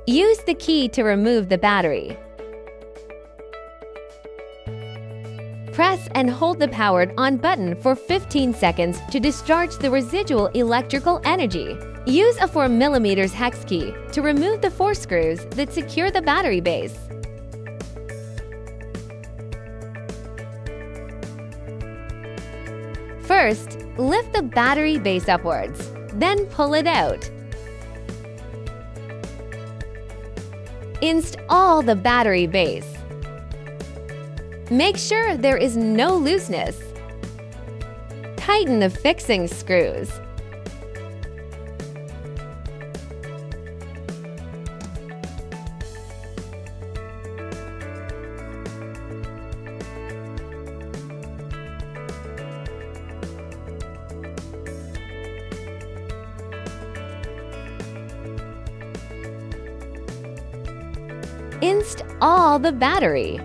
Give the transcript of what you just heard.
Use the key to remove the battery. Press and hold the powered on button for 15 seconds to discharge the residual electrical energy. Use a 4mm hex key to remove the 4 screws that secure the battery base. First, lift the battery base upwards, then pull it out. Install the battery base. Make sure there is no looseness. Tighten the fixing screws. Install the battery.